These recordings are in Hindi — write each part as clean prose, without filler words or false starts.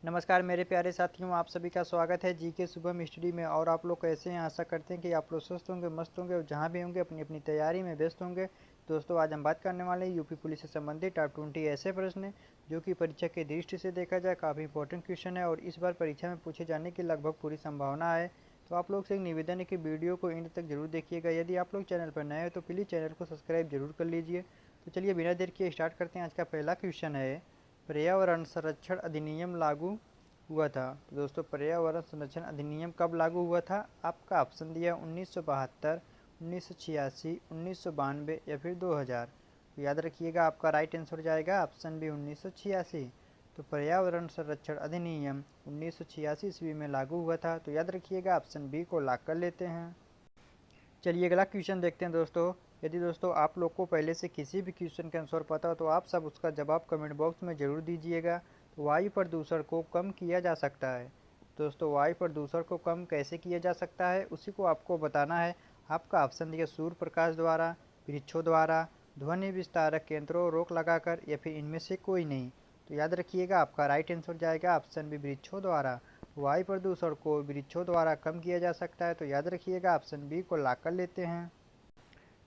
नमस्कार मेरे प्यारे साथियों, आप सभी का स्वागत है जीके शुभम स्टडी में। और आप लोग कैसे हैं? आशा करते हैं कि आप लोग स्वस्थ होंगे, मस्त होंगे और जहां भी होंगे अपनी अपनी तैयारी में व्यस्त होंगे। दोस्तों, आज हम बात करने वाले हैं यूपी पुलिस से संबंधित टॉप 20 ऐसे प्रश्न हैं जो कि परीक्षा की दृष्टि से देखा जाए काफ़ी इंपॉर्टेंट क्वेश्चन है और इस बार परीक्षा में पूछे जाने की लगभग पूरी संभावना है। तो आप लोग से एक निवेदन है कि वीडियो को एंड तक जरूर देखिएगा। यदि आप लोग चैनल पर नए हैं तो प्लीज़ चैनल को सब्सक्राइब जरूर कर लीजिए। तो चलिए बिना देर किए स्टार्ट करते हैं। आज का पहला क्वेश्चन है, पर्यावरण संरक्षण अधिनियम लागू हुआ था। तो दोस्तों, पर्यावरण संरक्षण अधिनियम कब लागू हुआ था? आपका ऑप्शन दिया 1972, 1986, 1992 या फिर 2000। तो याद रखिएगा, आपका राइट आंसर हो जाएगा ऑप्शन बी 1986। तो पर्यावरण संरक्षण अधिनियम 1986 ईस्वी में लागू हुआ था। तो याद रखिएगा ऑप्शन बी को लॉक कर लेते हैं। चलिए अगला क्वेश्चन देखते हैं दोस्तों। यदि दोस्तों आप लोग को पहले से किसी भी क्वेश्चन का आंसर पता हो तो आप सब उसका जवाब कमेंट बॉक्स में ज़रूर दीजिएगा। तो वायु प्रदूषण को कम किया जा सकता है। दोस्तों, वायु प्रदूषण को कम कैसे किया जा सकता है उसी को आपको बताना है। आपका ऑप्शन दिया सूर्य प्रकाश द्वारा, वृक्षों द्वारा, ध्वनि विस्तारक यंत्रों रोक लगाकर या फिर इनमें से कोई नहीं। तो याद रखिएगा, आपका राइट आंसर जाएगा ऑप्शन बी वृक्षों द्वारा। वायु प्रदूषण को वृक्षों द्वारा कम किया जा सकता है। तो याद रखिएगा ऑप्शन बी को लॉक कर लेते हैं।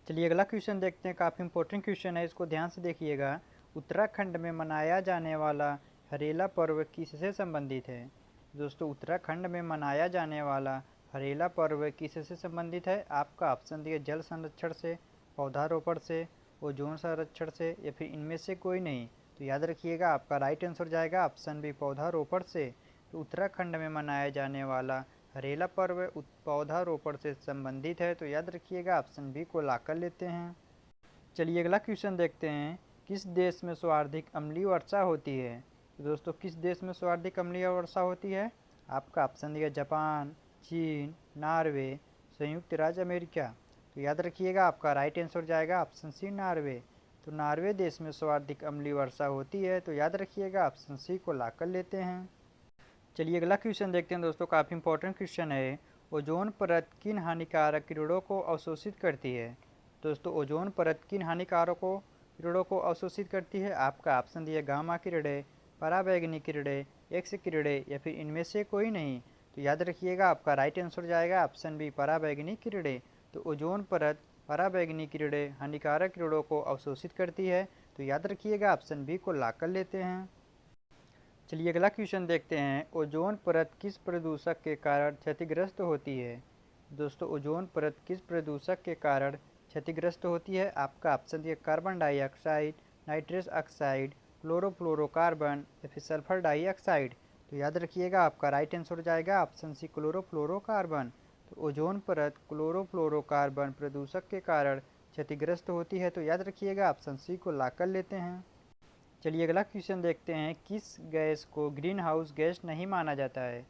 चलिए अगला क्वेश्चन देखते हैं। काफ़ी इंपॉर्टेंट क्वेश्चन है, इसको ध्यान से देखिएगा। उत्तराखंड में मनाया जाने वाला हरेला पर्व किससे संबंधित है? दोस्तों, उत्तराखंड में मनाया जाने वाला हरेला पर्व किससे संबंधित है? आपका ऑप्शन दिया जल संरक्षण से, पौधारोपण से, ओजोन संरक्षण से या फिर इनमें से कोई नहीं। तो याद रखिएगा, आपका राइट आंसर जाएगा ऑप्शन बी पौधारोपण से। तो उत्तराखंड में मनाया जाने वाला हरेला पर्व पौधारोपण से संबंधित है। तो याद रखिएगा ऑप्शन बी को लॉक कर लेते हैं। चलिए अगला क्वेश्चन देखते हैं। किस देश में सर्वाधिक अम्लीय वर्षा होती है? तो दोस्तों, किस देश में सर्वाधिक अम्लीय वर्षा होती है? आपका ऑप्शन दिया जापान, चीन, नॉर्वे, संयुक्त राज्य अमेरिका। तो याद रखिएगा, आपका राइट आंसर जाएगा ऑप्शन सी नॉर्वे। तो नॉर्वे देश में सर्वाधिक अम्लीय वर्षा होती है। तो याद रखिएगा ऑप्शन सी को लॉक कर लेते हैं। चलिए अगला क्वेश्चन देखते हैं दोस्तों। काफ़ी इंपॉर्टेंट क्वेश्चन है। ओजोन परत किन हानिकारक किरणों को अवशोषित करती है? दोस्तों, ओजोन परत किन हानिकारक किरणों को अवशोषित करती है? आपका ऑप्शन दिया गामा किरणें, पराबैंगनी किरणें, एक्स किरणें या फिर इनमें से कोई नहीं। तो याद रखिएगा, आपका राइट आंसर जाएगा ऑप्शन बी पराबैंगनी किरणें। तो ओजोन परत पराबैंगनी किरणें हानिकारक किरणों को अवशोषित करती है। तो याद रखिएगा, ऑप्शन बी को लॉक कर लेते हैं। चलिए अगला क्वेश्चन देखते हैं। ओजोन परत किस प्रदूषक के कारण क्षतिग्रस्त होती है? दोस्तों, ओजोन परत किस प्रदूषक के कारण क्षतिग्रस्त होती है? आपका ऑप्शन दिया carbon dioxide, nitrous oxide, chlorofluorocarbon या फिर सल्फर डाइऑक्साइड। तो याद रखिएगा, आपका राइट आंसर हो जाएगा ऑप्शन सी क्लोरोफ्लोरोकार्बन। तो ओजोन परत क्लोरोफ्लोरोकार्बन प्रदूषक के कारण क्षतिग्रस्त होती है। तो याद रखिएगा, ऑप्शन सी को लॉक कर लेते हैं। चलिए अगला क्वेश्चन देखते हैं। किस गैस को ग्रीन हाउस गैस नहीं माना जाता है?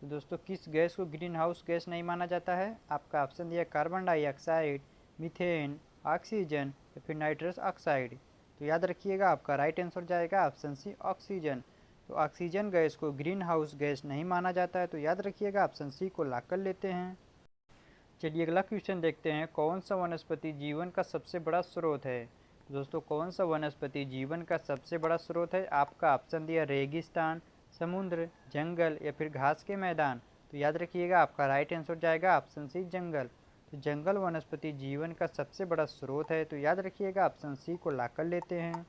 तो दोस्तों, किस गैस को ग्रीन हाउस गैस नहीं माना जाता है? आपका ऑप्शन दिया कार्बन डाइऑक्साइड, मीथेन, ऑक्सीजन या फिर नाइट्रस ऑक्साइड। तो याद रखिएगा, आपका राइट आंसर जाएगा ऑप्शन सी ऑक्सीजन। तो ऑक्सीजन गैस को ग्रीन हाउस गैस नहीं माना जाता है। तो याद रखिएगा, ऑप्शन सी को लॉक कर लेते हैं। चलिए अगला क्वेश्चन देखते हैं। कौन सा वनस्पति जीवन का सबसे बड़ा स्रोत है? दोस्तों, कौन सा वनस्पति जीवन का सबसे बड़ा स्रोत है? आपका ऑप्शन दिया रेगिस्तान, समुद्र, जंगल या फिर घास के मैदान। तो याद रखिएगा, आपका राइट आंसर जाएगा ऑप्शन सी जंगल। तो जंगल वनस्पति जीवन का सबसे बड़ा स्रोत है। तो याद रखिएगा, ऑप्शन सी को लॉक कर लेते हैं।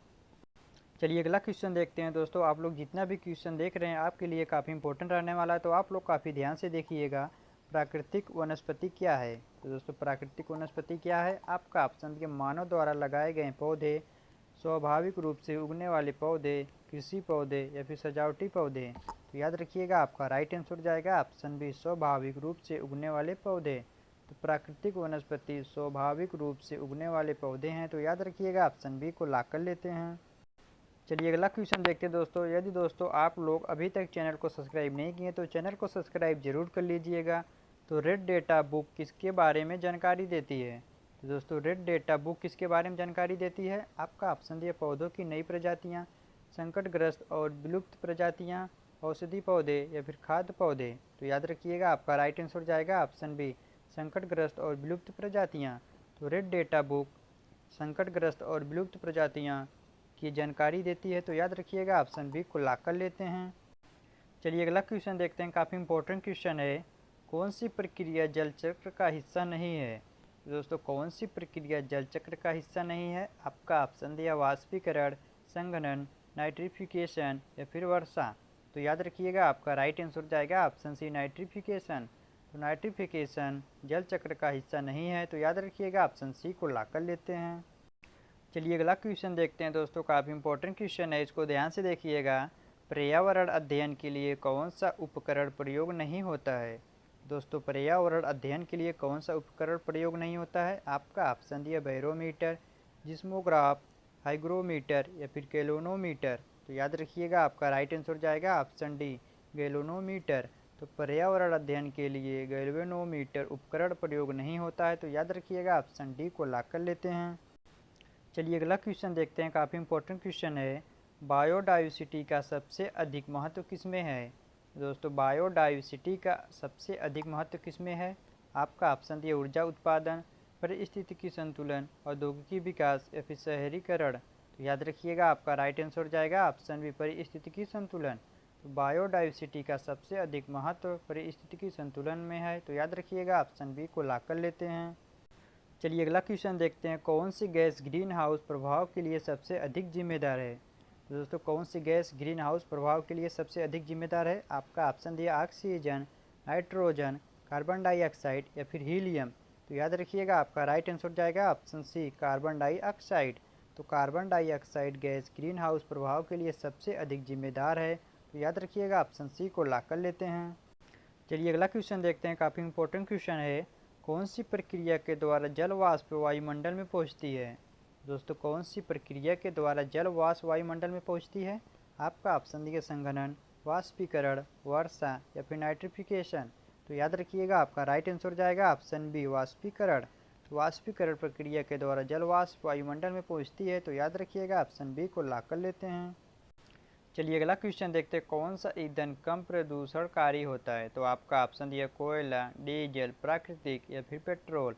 चलिए अगला क्वेश्चन देखते हैं दोस्तों। आप लोग जितना भी क्वेश्चन देख रहे हैं आपके लिए काफ़ी इंपॉर्टेंट रहने वाला है, तो आप लोग काफ़ी ध्यान से देखिएगा। प्राकृतिक वनस्पति क्या है? तो दोस्तों, प्राकृतिक वनस्पति क्या है? आपका ऑप्शन दिया मानव द्वारा लगाए गए पौधे, स्वाभाविक रूप से उगने वाले पौधे, कृषि पौधे या फिर सजावटी पौधे। तो याद रखिएगा, आपका राइट आंसर जाएगा ऑप्शन बी स्वाभाविक रूप से उगने वाले पौधे। तो प्राकृतिक वनस्पति स्वाभाविक रूप से उगने वाले पौधे हैं। तो याद रखिएगा, ऑप्शन बी को लॉक कर लेते हैं। चलिए अगला क्वेश्चन देखते हैं दोस्तों। यदि दोस्तों आप लोग अभी तक चैनल को सब्सक्राइब नहीं किए तो चैनल को सब्सक्राइब जरूर कर लीजिएगा। तो रेड डेटा बुक किसके बारे में जानकारी देती है? तो दोस्तों, रेड डेटा बुक किसके बारे में जानकारी देती है? आपका ऑप्शन दिया पौधों की नई प्रजातियाँ, संकटग्रस्त और विलुप्त प्रजातियाँ, औषधि पौधे या फिर खाद्य पौधे। तो याद रखिएगा, आपका राइट आंसर जाएगा ऑप्शन बी संकटग्रस्त और विलुप्त प्रजातियाँ। तो रेड डेटा बुक संकटग्रस्त और विलुप्त प्रजातियाँ की जानकारी देती है। तो याद रखिएगा, ऑप्शन बी को लॉक कर लेते हैं। चलिए अगला क्वेश्चन देखते हैं, काफ़ी इंपॉर्टेंट क्वेश्चन है। कौन सी प्रक्रिया जल चक्र का हिस्सा नहीं है? दोस्तों कौन सी प्रक्रिया जल चक्र का हिस्सा नहीं है? आपका ऑप्शन दिया वाष्पीकरण, संघनन, नाइट्रिफिकेशन या फिर वर्षा। तो याद रखिएगा आपका राइट आंसर जाएगा ऑप्शन सी नाइट्रिफिकेशन। तो नाइट्रिफिकेशन जल चक्र का हिस्सा नहीं है, तो याद रखिएगा ऑप्शन सी को ला कर लेते हैं। चलिए अगला क्वेश्चन देखते हैं दोस्तों, काफ़ी इंपॉर्टेंट क्वेश्चन है, इसको ध्यान से देखिएगा। पर्यावरण अध्ययन के लिए कौन सा उपकरण प्रयोग नहीं होता है? दोस्तों पर्यावरण अध्ययन के लिए कौन सा उपकरण प्रयोग नहीं होता है? आपका ऑप्शन दिया बैरोमीटर, जिस्मोग्राफ, हाइग्रोमीटर या फिर गैल्वेनोमीटर। तो याद रखिएगा आपका राइट आंसर जाएगा ऑप्शन डी गैल्वेनोमीटर। तो पर्यावरण अध्ययन के लिए गैल्वेनोमीटर उपकरण प्रयोग नहीं होता है, तो याद रखिएगा ऑप्शन डी को ला कर लेते हैं। चलिए अगला क्वेश्चन देखते हैं, काफ़ी इंपॉर्टेंट क्वेश्चन है। बायोडाइवर्सिटी का सबसे अधिक महत्व किसमें है? दोस्तों बायोडाइवर्सिटी का सबसे अधिक महत्व किसमें है? आपका ऑप्शन दिया ऊर्जा उत्पादन, पारिस्थितिकी संतुलन, औद्योगिकी विकास या फिर शहरीकरण। तो याद रखिएगा आपका राइट आंसर जाएगा ऑप्शन बी पारिस्थितिकी संतुलन। तो बायोडाइवर्सिटी का सबसे अधिक महत्व पारिस्थितिकी संतुलन में है, तो याद रखिएगा ऑप्शन बी को ला कर लेते हैं। चलिए अगला क्वेश्चन देखते हैं, कौन सी गैस ग्रीन हाउस प्रभाव के लिए सबसे अधिक जिम्मेदार है? तो दोस्तों कौन सी गैस ग्रीन हाउस प्रभाव के लिए सबसे अधिक जिम्मेदार है? आपका ऑप्शन दिया ऑक्सीजन, नाइट्रोजन, कार्बन डाइऑक्साइड या फिर हीलियम। तो याद रखिएगा आपका राइट आंसर जाएगा ऑप्शन सी कार्बन डाइऑक्साइड। तो carbon dioxide gas green house प्रभाव के लिए सबसे अधिक जिम्मेदार है, तो याद रखिएगा ऑप्शन सी को ला कर लेते हैं। चलिए अगला क्वेश्चन देखते हैं, काफ़ी इंपॉर्टेंट क्वेश्चन है। कौन सी प्रक्रिया के द्वारा जल वाष्प वायुमंडल में पहुंचती है? दोस्तों कौन सी प्रक्रिया के द्वारा जल वाष्प वायुमंडल में पहुंचती है? आपका ऑप्शन दिया संघनन, वाष्पीकरण, वर्षा या फिर नाइट्रिफिकेशन। तो याद रखिएगा आपका राइट आंसर जाएगा ऑप्शन बी वाष्पीकरण। तो वाष्पीकरण प्रक्रिया के द्वारा जल वाष्प वायुमंडल में पहुंचती है, तो याद रखिएगा ऑप्शन बी को ला कर लेते हैं। चलिए अगला क्वेश्चन देखते हैं, कौन सा ईंधन कम प्रदूषणकारी होता है? तो आपका ऑप्शन दिया कोयला, डीजल, प्राकृतिक या फिर पेट्रोल।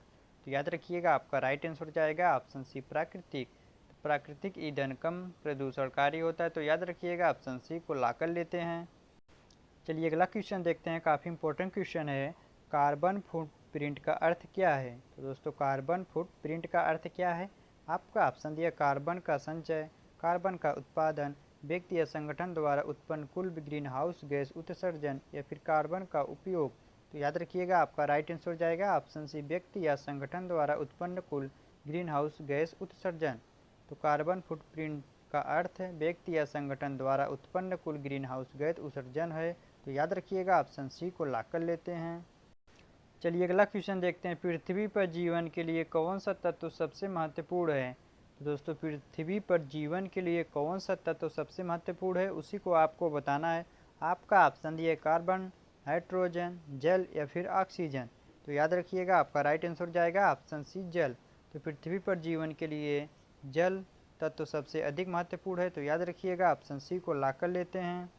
तो याद रखिएगा आपका राइट आंसर जाएगा ऑप्शन सी प्राकृतिक। तो प्राकृतिक ईंधन कम प्रदूषणकारी होता है, तो याद रखिएगा ऑप्शन सी को ला कर लेते हैं। चलिए अगला क्वेश्चन देखते हैं, काफ़ी इंपॉर्टेंट क्वेश्चन है। कार्बन फुटप्रिंट का अर्थ क्या है? तो दोस्तों कार्बन फुटप्रिंट का अर्थ क्या है? आपका ऑप्शन दिया कार्बन का संचय, कार्बन का उत्पादन, व्यक्ति या संगठन द्वारा उत्पन्न कुल ग्रीन हाउस गैस उत्सर्जन या फिर कार्बन का उपयोग। तो याद रखिएगा आपका राइट आंसर जाएगा ऑप्शन सी व्यक्ति या संगठन द्वारा उत्पन्न कुल ग्रीन हाउस गैस उत्सर्जन। तो कार्बन फुटप्रिंट का अर्थ व्यक्ति या संगठन द्वारा उत्पन्न कुल ग्रीन हाउस गैस उत्सर्जन है, तो याद रखिएगा ऑप्शन सी को ला कर लेते हैं। चलिए अगला क्वेश्चन देखते हैं, पृथ्वी पर जीवन के लिए कौन सा तत्व सबसे महत्वपूर्ण है? तो दोस्तों पृथ्वी पर जीवन के लिए कौन सा तत्व सबसे महत्वपूर्ण है, उसी को आपको बताना है। आपका ऑप्शन दिया कार्बन, नाइट्रोजन, जल या फिर ऑक्सीजन। तो याद रखिएगा आपका राइट आंसर जाएगा ऑप्शन सी जल। तो पृथ्वी पर जीवन के लिए जल तत्व सबसे अधिक महत्वपूर्ण है, तो याद रखिएगा ऑप्शन सी को ला कर लेते हैं।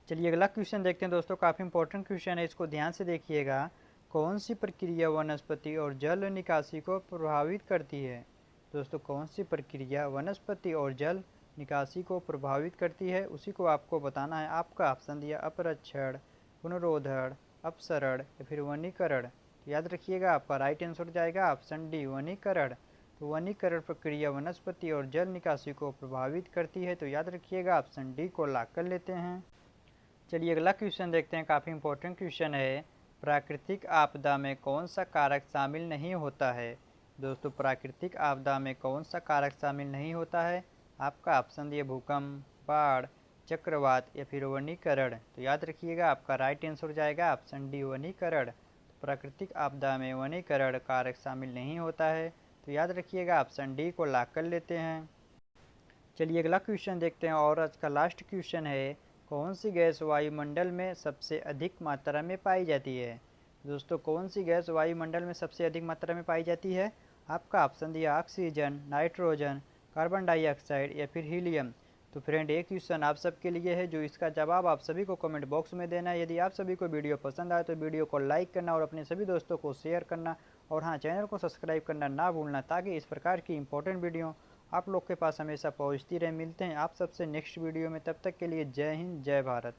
चलिए अगला क्वेश्चन देखते हैं दोस्तों, काफ़ी इंपॉर्टेंट क्वेश्चन है, इसको ध्यान से देखिएगा। कौन सी प्रक्रिया वनस्पति और जल निकासी को प्रभावित करती है? दोस्तों कौन सी प्रक्रिया वनस्पति और जल निकासी को प्रभावित करती है, उसी को आपको बताना है। आपका ऑप्शन दिया अपरक्षण, पुनरोधन, अपसरण या फिर वनीकरण। तो याद रखिएगा आपका राइट आंसर जाएगा ऑप्शन डी वनीकरण। तो वनीकरण प्रक्रिया वनस्पति और जल निकासी को प्रभावित करती है, तो याद रखिएगा ऑप्शन डी को ला कर लेते हैं। चलिए अगला क्वेश्चन देखते हैं, काफ़ी इंपॉर्टेंट क्वेश्चन है। प्राकृतिक आपदा में कौन सा कारक शामिल नहीं होता है? दोस्तों प्राकृतिक आपदा में कौन सा कारक शामिल नहीं होता है? आपका ऑप्शन दिए भूकंप, बाढ़, चक्रवात या फिर वनीकरण। तो याद रखिएगा आपका राइट आंसर जाएगा ऑप्शन डी वनीकरण। तो प्राकृतिक आपदा में वनीकरण कारक शामिल नहीं होता है, तो याद रखिएगा ऑप्शन डी को ला कर लेते हैं। चलिए अगला क्वेश्चन देखते हैं, और आज का लास्ट क्वेश्चन है। कौन सी गैस वायुमंडल में सबसे अधिक मात्रा में पाई जाती है? दोस्तों कौन सी गैस वायुमंडल में सबसे अधिक मात्रा में पाई जाती है? आपका ऑप्शन दिया ऑक्सीजन, नाइट्रोजन, कार्बन डाइऑक्साइड या फिर हीलियम। तो फ्रेंड एक क्वेश्चन आप सबके लिए है, जो इसका जवाब आप सभी को कमेंट बॉक्स में देना है। यदि आप सभी को वीडियो पसंद आए तो वीडियो को लाइक करना और अपने सभी दोस्तों को शेयर करना, और हाँ चैनल को सब्सक्राइब करना ना भूलना, ताकि इस प्रकार की इंपॉर्टेंट वीडियो आप लोग के पास हमेशा पहुंचती रहे। मिलते हैं आप सबसे नेक्स्ट वीडियो में, तब तक के लिए जय हिंद जय भारत।